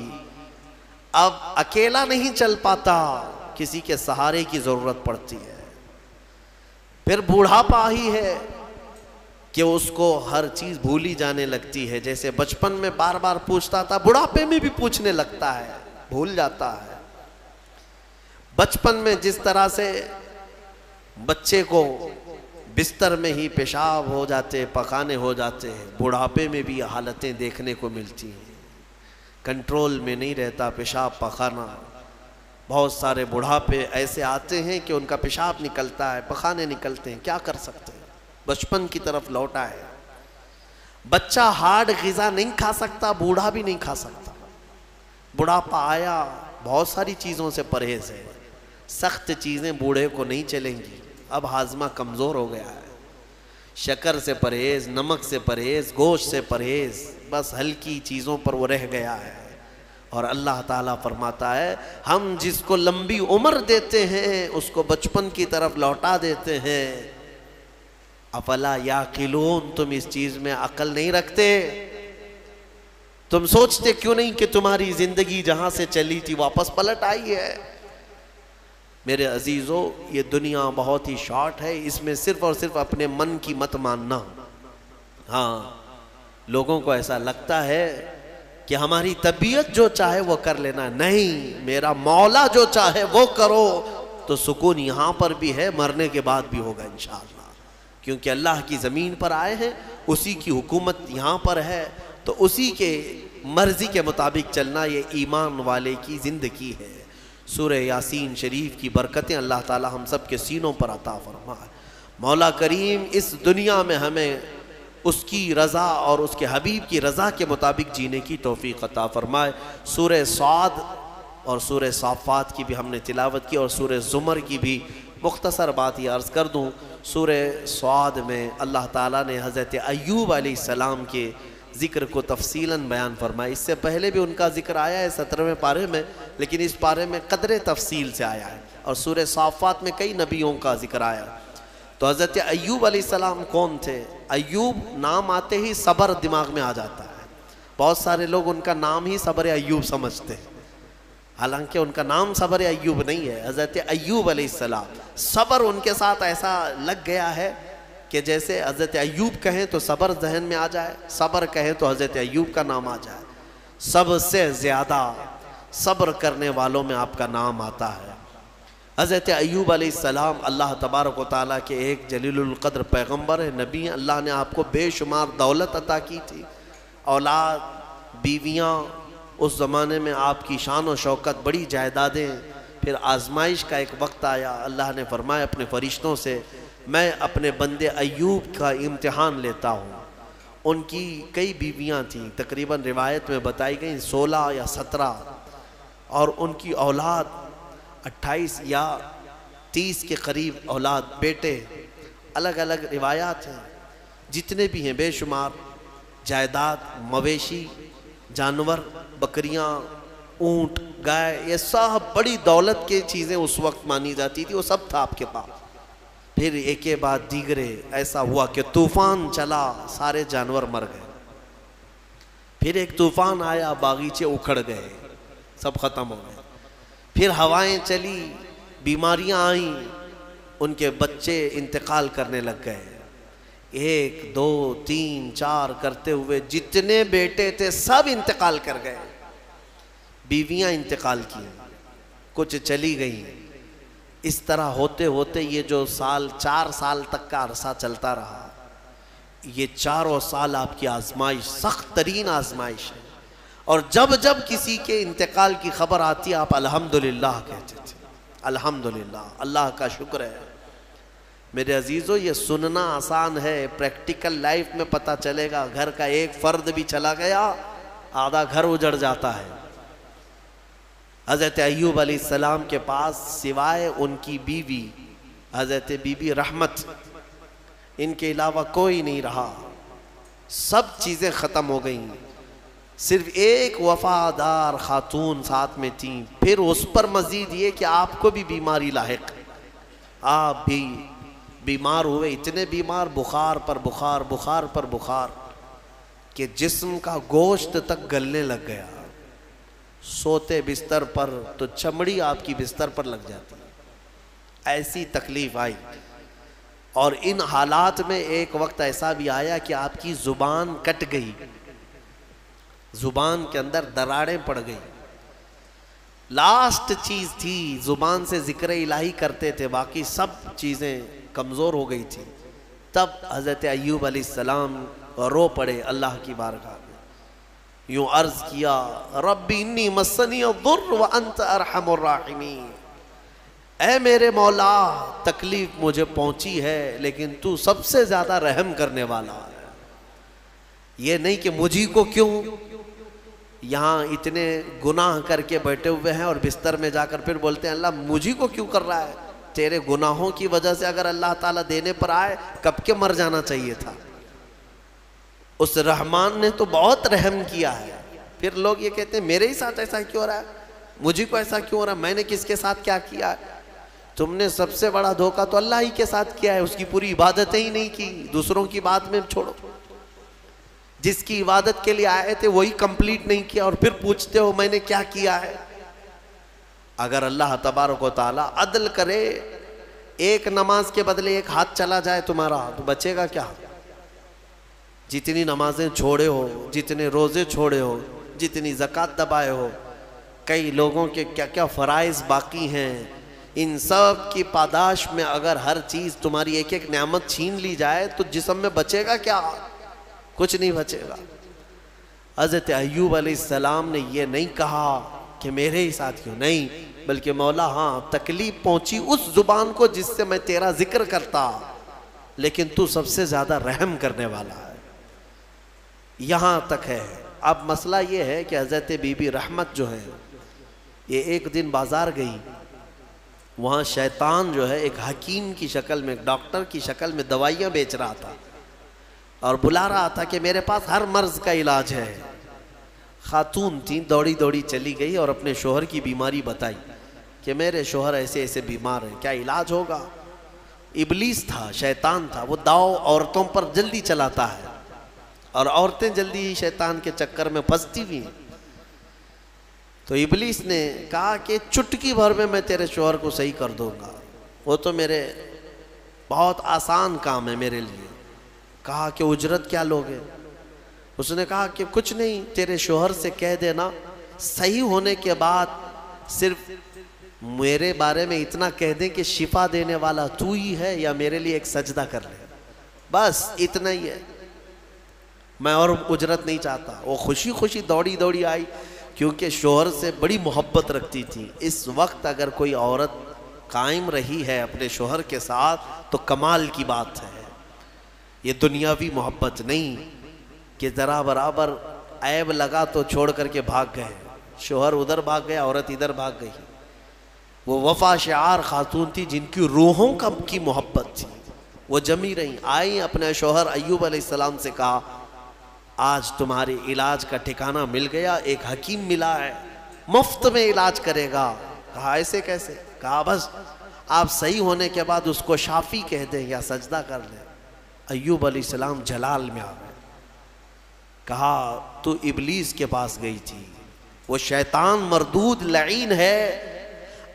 اب اکیلا نہیں چل پاتا، کسی کے سہارے کی ضرورت پڑتی ہے. پھر بوڑھاپا ہی ہے کہ اس کو ہر چیز بھولی جانے لگتی ہے. جیسے بچپن میں بار بار پوچھتا تھا، بڑھاپے میں بھی پوچھنے لگتا ہے، بھول جاتا ہے. بچپن میں جس طرح سے بچے کو بستر میں ہی پیشاب ہو جاتے، پخانے ہو جاتے ہیں، بڑھاپے میں بھی حالتیں دیکھنے کو ملتی ہیں، کنٹرول میں نہیں رہتا پیشاب پخانا۔ بہت سارے بڑھاپے ایسے آتے ہیں کہ ان کا پیشاب نکلتا ہے، پخانے نکلتے ہیں، کیا کر سکتے ہیں؟ بچپن کی طرف لوٹا ہے۔ بچہ ہارڈ غذا نہیں کھا سکتا، بوڑھا بھی نہیں کھا سکتا۔ بڑھاپا آیا، بہت ساری چیزوں سے پرہیز ہے، سخت چیزیں بوڑھے کو نہیں چلیں گی، اب ہاضمہ کمزور ہو گیا ہے۔ شکر سے پرہیز، نمک سے پرہیز، گوشت سے پرہیز، بس ہلکی چیزوں پر وہ رہ گیا ہے۔ اور اللہ تعالیٰ فرماتا ہے ہم جس کو لمبی عمر دیتے ہیں اس کو بچپن کی طرف لوٹا دیتے ہیں۔ افلا یعقلون، تم اس چیز میں عقل نہیں رکھتے؟ تم سوچتے کیوں نہیں کہ تمہاری زندگی جہاں سے چلی تھی واپس پلٹ آئی ہے؟ میرے عزیزو، یہ دنیا بہت ہی شارٹ ہے، اس میں صرف اور صرف اپنے من کی مت ماننا۔ ہاں، لوگوں کو ایسا لگتا ہے کہ ہماری طبیعت جو چاہے وہ کر لینا، نہیں، میرا مولا جو چاہے وہ کرو، تو سکون یہاں پر بھی ہے، مرنے کے بعد بھی ہوگا انشاءاللہ، کیونکہ اللہ کی زمین پر آئے ہیں، اسی کی حکومت یہاں پر ہے، تو اسی کے مرضی کے مطابق چلنا یہ ایمان والے کی زندگی ہے۔ سورہ یاسین شریف کی برکتیں اللہ تعالی ہم سب کے سینوں پر عطا فرمائے۔ مولا کریم اس دنیا میں ہمیں اس کی رضا اور اس کے حبیب کی رضا کے مطابق جینے کی توفیق عطا فرمائے۔ سورہ صاد اور سورہ صافات کی بھی ہم نے تلاوت کی، اور سورہ زمر کی بھی مختصر بات یہ عرض کر دوں۔ سورہ صاد میں اللہ تعالیٰ نے حضرت ایوب علیہ السلام کے ذکر کو تفصیلاً بیان فرمایا۔ اس سے پہلے بھی ان کا ذکر آیا ہے 17ویں پارے میں، لیکن اس پارے میں قدر تفصیل سے آیا ہے، اور سورہ صافات میں کئی نبیوں کا ذکر آیا۔ تو حضرت ایوب علیہ السلام کون تھے؟ ایوب نام آتے ہی صبر دماغ میں آ جاتا ہے۔ بہت سارے لوگ ان کا نام ہی صبر ایوب سمجھتے ہیں، حالانکہ ان کا نام صبر ایوب نہیں ہے۔ حضرت ایوب علیہ السلام، صبر ان کے ساتھ ایسا لگ گیا ہے کہ جیسے حضرت ایوب کہیں تو صبر ذہن میں آ جائے، صبر کہیں تو حضرت ایوب کا نام آ جائے۔ سب سے زیادہ صبر کرنے والوں میں آپ کا نام آتا ہے۔ حضرت ایوب علیہ السلام اللہ تبارک و تعالیٰ کے ایک جلیل القدر پیغمبر ہے، نبی ہیں۔ اللہ نے آپ کو بے شمار دولت عطا کی تھی، اولاد، بیویاں، اس زمانے میں آپ کی شان و شوکت، بڑی جائیدادیں۔ پھر آزمائش کا ایک وقت آیا، اللہ نے فرمایا اپنے فرشتوں سے میں اپنے بندے ایوب کا امتحان لیتا ہوں۔ ان کی کئی بیویاں تھیں، تقریباً روایت میں بتائی گئیں 16 یا 17، اور ان کی اولاد 28 یا 30 کے قریب اولاد، بیٹے، الگ الگ روایات ہیں، جتنے بھی ہیں بے شمار، جائیداد، مویشی، جانور، بکریاں، اونٹ، گائے، یہ سب بڑی دولت کی چیزیں اس وقت مانی جاتی تھی، وہ سب تھا آپ کے پاس۔ پھر ایک کے بعد دیگرے ایسا ہوا کہ طوفان چلا، سارے جانور مر گئے۔ پھر ایک طوفان آیا، باغیچے اکھڑ گئے، سب ختم ہو گئے۔ پھر ہوائیں چلی، بیماریاں آئیں، ان کے بچے انتقال کرنے لگ گئے۔ 1 2 3 4 کرتے ہوئے جتنے بیٹے تھے سب انتقال کر گئے۔ بیویاں انتقال کی، کچھ چلی گئیں۔ اس طرح ہوتے ہوتے یہ جو 4 سال تک کا عرصہ چلتا رہا، یہ 4 سال آپ کی آزمائش، سخت ترین آزمائش ہے۔ اور جب جب کسی کے انتقال کی خبر آتی آپ الحمدللہ کہتے تھے، الحمدللہ، اللہ کا شکر ہے۔ میرے عزیزو، یہ سننا آسان ہے، پریکٹیکل لائف میں پتہ چلے گا۔ گھر کا ایک فرد بھی چلا گیا، آدھا گھر اجڑ جاتا ہے۔ حضرت ایوب علیہ السلام کے پاس سوائے ان کی بیوی حضرت بی بی رحمت، ان کے علاوہ کوئی نہیں رہا، سب چیزیں ختم ہو گئیں۔ صرف ایک وفادار خاتون ساتھ میں تھیں۔ پھر اس پر مزید یہ کہ آپ کو بھی بیماری لاحق، آپ بھی بیمار ہوئے، اتنے بیمار، بخار پر بخار، بخار پر بخار، کہ جسم کا گوشت تک گلنے لگ گیا۔ سوتے بستر پر تو چمڑی آپ کی بستر پر لگ جاتی، ایسی تکلیف آئی۔ اور ان حالات میں ایک وقت ایسا بھی آیا کہ آپ کی زبان کٹ گئی، زبان کے اندر دراڑیں پڑ گئی۔ لاسٹ چیز تھی، زبان سے ذکر الہی کرتے تھے، باقی سب چیزیں کمزور ہو گئی تھی۔ تب حضرت ایوب علیہ السلام رو پڑے اللہ کی بارگاہ میں، یوں عرض کیا رب انی مسنی الضر وانت ارحم الراحمین، اے میرے مولا تکلیف مجھے پہنچی ہے لیکن تو سب سے زیادہ رحم کرنے والا ہے۔ یہ نہیں کہ مجھے کو کیوں، یہاں اتنے گناہ کر کے بیٹھے ہوئے ہیں اور بستر میں جا کر پھر بولتے ہیں اللہ مجھے کو کیوں کر رہا ہے؟ تیرے گناہوں کی وجہ سے اگر اللہ تعالیٰ دینے پر آئے کب کے مر جانا چاہیے تھا۔ اس رحمان نے تو بہت رحم کیا ہے۔ پھر لوگ یہ کہتے ہیں میرے ہی ساتھ ایسا کیوں ہو رہا ہے، مجھے کو ایسا کیوں ہو رہا ہے، میں نے کس کے ساتھ کیا کیا ہے؟ تم نے سب سے بڑا دھوکہ تو اللہ ہی کے ساتھ کیا ہے، اس کی پوری عبادتیں ہی نہیں کی، دوسروں کی بات میں چھوڑو، جس کی عبادت کے لیے آئے تھے وہی کمپلیٹ نہیں کیا اور پھر پوچھتے ہو میں نے کیا کیا ہے۔ اگر اللہ تبارک و تعالیٰ عدل کرے، ایک نماز کے بدلے ایک ہاتھ چلا جائے تمہارا تو بچے گا کیا؟ جتنی نمازیں چھوڑے ہو، جتنے روزے چھوڑے ہو، جتنی زکوٰۃ دبائے ہو، کئی لوگوں کے کیا کیا فرائض باقی ہیں، ان سب کی پاداش میں اگر ہر چیز تمہاری ایک ایک نعمت چھین لی جائے تو جسم میں بچے گا کیا؟ کچھ نہیں بچے گا۔ حضرت ایوب علیہ السلام نے یہ نہیں کہا کہ میرے ہی ساتھ کیوں، نہیں، بلکہ مولا ہاں تکلیف پہنچی اس زبان کو جس سے میں تیرا ذکر کرتا، لیکن تو سب سے زیادہ رحم کرنے والا ہے۔ یہاں تک ہے۔ اب مسئلہ یہ ہے کہ حضرت بی بی رحمت جو ہے یہ ایک دن بازار گئی، وہاں شیطان جو ہے ایک حکیم کی شکل میں، ایک ڈاکٹر کی شکل میں دوائیاں بیچ رہا تھا اور بلا رہا تھا کہ میرے پاس ہر مرض کا علاج ہے۔ خاتون تھی، دوڑی دوڑی چلی گئی اور اپنے شوہر کی بیماری بتائی کہ میرے شوہر ایسے ایسے بیمار ہیں، کیا علاج ہوگا؟ ابلیس تھا، شیطان تھا، وہ داؤ عورتوں پر جلدی چلاتا ہے اور عورتیں جلدی ہی شیطان کے چکر میں پھنستی ہوئی ہیں۔ تو ابلیس نے کہا کہ چٹکی بھر میں تیرے شوہر کو صحیح کر دوں گا، وہ تو میرے بہت آسان کام ہے میرے لیے۔ کہا کہ اجرت کیا لوگے؟ اس نے کہا کہ کچھ نہیں، تیرے شوہر سے کہہ دینا صحیح ہونے کے بعد صرف میرے بارے میں اتنا کہہ دیں کہ شفا دینے والا تو ہی ہے، یا میرے لیے ایک سجدہ کر لے، بس اتنا ہی ہے، میں اور اجرت نہیں چاہتا۔ وہ خوشی خوشی دوڑی دوڑی آئی کیونکہ شوہر سے بڑی محبت رکھتی تھی۔ اس وقت اگر کوئی عورت قائم رہی ہے اپنے شوہر کے ساتھ تو کمال کی بات ہے، یہ دنیاوی محبت نہیں کہ ذرا برابر عیب لگا تو چھوڑ کر کے بھاگ گئے، شوہر ادھر بھاگ گیا، عورت ادھر بھاگ گئی۔ وہ وفا شعار خاتون تھی جن کی روحوں کی محبت تھی، وہ جمی رہیں، آئی اپنے شوہر ایوب علیہ السلام سے کہا آج تمہارے علاج کا ٹھکانہ مل گیا، ایک حکیم ملا ہے مفت میں علاج کرے گا۔ کہا ایسے کیسے؟ کہا بس آپ صحیح ہونے کے بعد اس کو شافی کہہ دیں یا سجدہ کر لیں۔ ایوب علیہ السلام جلال میں آ گئے، کہا تو ابلیس کے پاس گئی تھی، وہ شیطان مردود لعین ہے،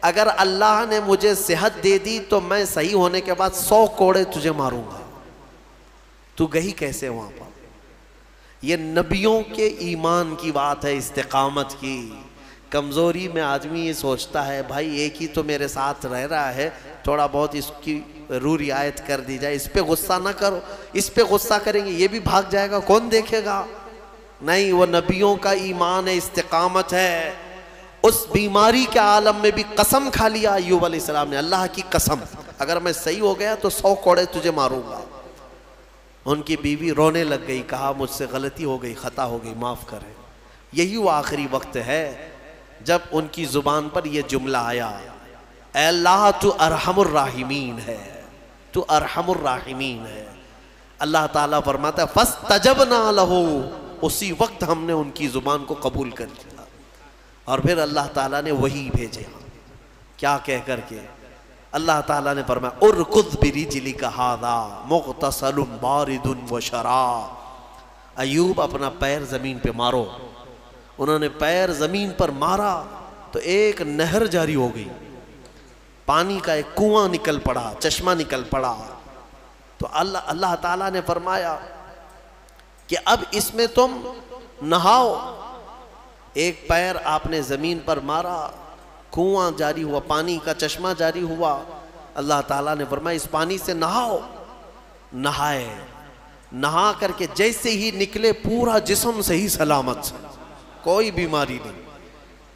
اگر اللہ نے مجھے صحت دے دی تو میں صحیح ہونے کے بعد 100 کوڑے تجھے ماروں گا، تو گئی کیسے وہاں پر؟ یہ نبیوں کے ایمان کی بات ہے، استقامت کی۔ کمزوری میں آدمی یہ سوچتا ہے بھائی ایک ہی تو میرے ساتھ رہ رہا ہے، تھوڑا بہت اس کی رعایت کر دی جائے، اس پہ غصہ نہ کرو، اس پہ غصہ کریں گے یہ بھی بھاگ جائے گا، کون دیکھے گا؟ نہیں، وہ نبیوں کا ایمان ہے، استقامت ہے۔ اس بیماری کے عالم میں بھی قسم کھا لیا ایوب علیہ السلام نے، اللہ کی قسم اگر میں صحیح ہو گیا تو 100 کوڑے تجھے ماروں گا۔ ان کی بیوی رونے لگ گئی، کہا مجھ سے غلطی ہو گئی، خطا ہو گئی، معاف کریں۔ یہی وہ آخری وقت ہے جب ان کی زبان پر یہ جملہ آیا، اے اللہ تو ارحم الراحمین ہے، تو ارحم الراحمین ہے۔ اللہ تعالیٰ فرماتا ہے فاستجبنا لہ، اسی وقت ہم نے ان کی زبان کو قبول کر لیا، اور پھر اللہ تعالیٰ نے وہی بھیجے، کیا کہہ کر کے؟ اللہ تعالیٰ نے فرمایا ارکض برجلک ھذا مغتسل بارد وشراب، ایوب اپنا پیر زمین پہ مارو۔ انہوں نے پیر زمین پر مارا تو ایک نہر جاری ہو گئی، پانی کا ایک کنواں نکل پڑا، چشمہ نکل پڑا۔ تو اللہ تعالیٰ نے فرمایا کہ اب اس میں تم نہاؤ۔ ایک پیر آپ نے زمین پر مارا، کنواں جاری ہوا، پانی کا چشمہ جاری ہوا۔ اللہ تعالیٰ نے فرمایا اس پانی سے نہاؤ۔ نہائے، نہا کر کے جیسے ہی نکلے پورا جسم صحیح سلامت، کوئی بیماری نہیں،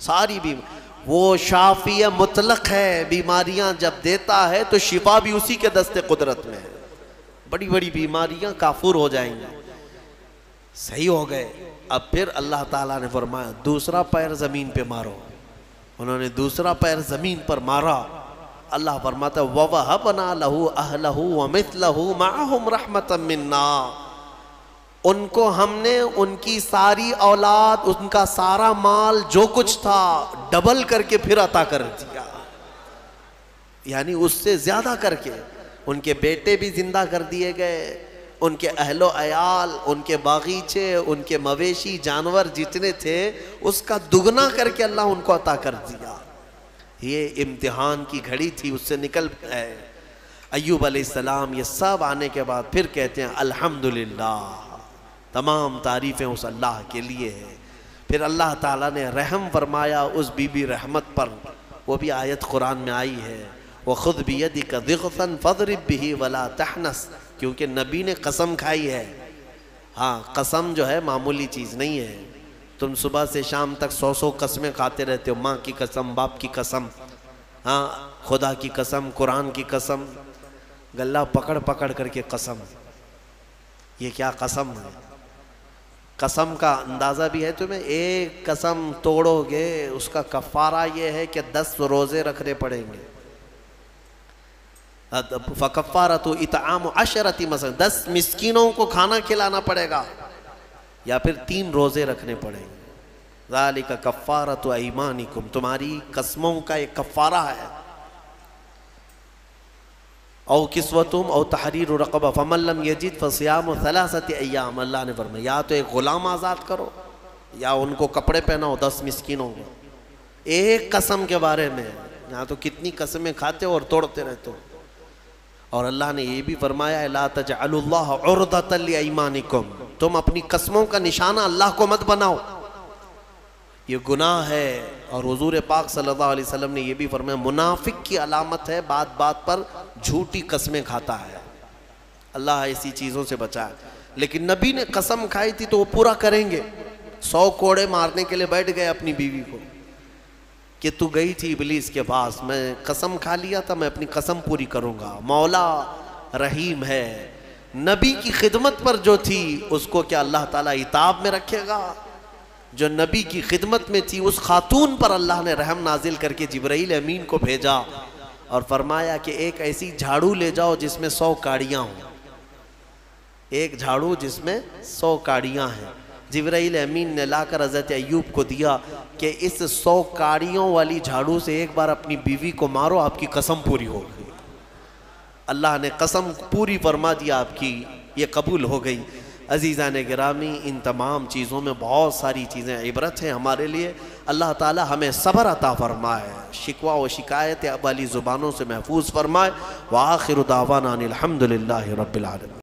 ساری بیماری۔ وہ شافی مطلق ہے، بیماریاں جب دیتا ہے تو شفا بھی اسی کے دست قدرت میں ہے۔ بڑی بڑی بیماریاں کافور ہو جائیں گی، صحیح ہو گئے۔ اب پھر اللہ تعالیٰ نے فرمایا دوسرا پیر زمین پہ مارو۔ انہوں نے دوسرا پیر زمین پر مارا، اللہ فرماتا ہے وَوَهَبْنَا لَهُ أَهْلَهُ وَمِثْلَهُ مَعَهُمْ رَحْمَةً مِنَّا، ان کو ہم نے ان کی ساری اولاد، ان کا سارا مال جو کچھ تھا ڈبل کر کے پھر عطا کر دیا، یعنی اس سے زیادہ کر کے۔ ان کے بیٹے بھی زندہ کر دیے گئے، ان کے اہل و عیال، ان کے باغیچے، ان کے مویشی جانور جتنے تھے اس کا دگنا کر کے اللہ ان کو عطا کر دیا۔ یہ امتحان کی گھڑی تھی، اس سے نکل گئے۔ ایوب علیہ السلام یہ سب آنے کے بعد پھر کہتے ہیں الحمدللہ، تمام تعریفیں اس اللہ کے لیے ہیں۔ پھر اللہ تعالیٰ نے رحم فرمایا اس بی بی رحمت پر، وہ بھی آیت قرآن میں آئی ہے وَخُذْ بِيَدِكَ ضِغْثًا فَاضْرِبْ بِهِ وَلَا تَحْنَثْ، کیونکہ نبی نے قسم کھائی ہے۔ ہاں، قسم جو ہے معمولی چیز نہیں ہے۔ تم صبح سے شام تک 100 قسمیں کھاتے رہتے ہو، ماں کی قسم، باپ کی قسم، ہاں خدا کی قسم، قرآن کی قسم، گلہ پکڑ پکڑ کر کے قسم۔ یہ کیا قسم ہے؟ قسم کا اندازہ بھی ہے تمہیں؟ ایک قسم توڑو گے اس کا کفارہ یہ ہے کہ 10 روزے رکھنے پڑیں گے۔ فَكَفَّارَةُ إِطْعَامُ عَشَرَةِ مَسَاكِينَ، 10 مسکینوں کو کھانا کھلانا پڑے گا، یا پھر 3 روزے رکھنے پڑیں گے۔ ذَلِكَ كَفَّارَةُ أَيْمَانِكُمْ، تمہاری قسموں کا ایک کفارہ ہے۔ او کسوتم او تحریر رقبہ فمن لم یجد فصیام 3 ایام، اللہ نے فرمایا یا تو ایک غلام آزاد کرو یا ان کو کپڑے پہناؤ 10 مسکینوں کو۔ ایک قسم کے بارے میں، یہاں تو کتنی قسمیں کھاتے ہو اور توڑتے رہتے ہو۔ اور اللہ نے یہ بھی فرمایا ہے لا تجعلوا اللہ عرضۃ لایمانکم، تم اپنی قسموں کا نشانہ اللہ کو مت بناؤ، یہ گناہ ہے۔ اور حضور پاک صلی اللہ علیہ وسلم نے یہ بھی فرمایا منافق کی علامت ہے بات بات پر جھوٹی قسمیں کھاتا ہے، اللہ ایسی چیزوں سے بچائے۔ لیکن نبی نے قسم کھائی تھی تو وہ پورا کریں گے۔ 100 کوڑے مارنے کے لیے بیٹھ گئے اپنی بیوی کو کہ تو گئی تھی ابلیس کے پاس، میں قسم کھا لیا تھا میں اپنی قسم پوری کروں گا۔ مولا رحیم ہے، نبی کی خدمت پر جو تھی اس کو کیا اللہ تعالیٰ عتاب میں رکھے گا؟ جو نبی کی خدمت میں تھی اس خاتون پر اللہ نے رحم نازل کر کے جبرائیل امین کو بھیجا اور فرمایا کہ ایک ایسی جھاڑو لے جاؤ جس میں 100 کاڑیاں ہوں، ایک جھاڑو جس میں 100 کاڑیاں ہیں۔ جبرائیل امین نے لا کر حضرت ایوب کو دیا کہ اس 100 کاڑیوں والی جھاڑو سے ایک بار اپنی بیوی کو مارو، آپ کی قسم پوری ہو گئی۔ اللہ نے قسم پوری فرما دیا آپ کی، یہ قبول ہو گئی۔ عزیزان گرامی، ان تمام چیزوں میں بہت ساری چیزیں عبرت ہیں ہمارے لیے۔ اللہ تعالی ہمیں صبر عطا فرمائے، شکوہ و شکایت والی زبانوں سے محفوظ فرمائے۔ وآخر دعوانا ان الحمدللہ رب العالمین۔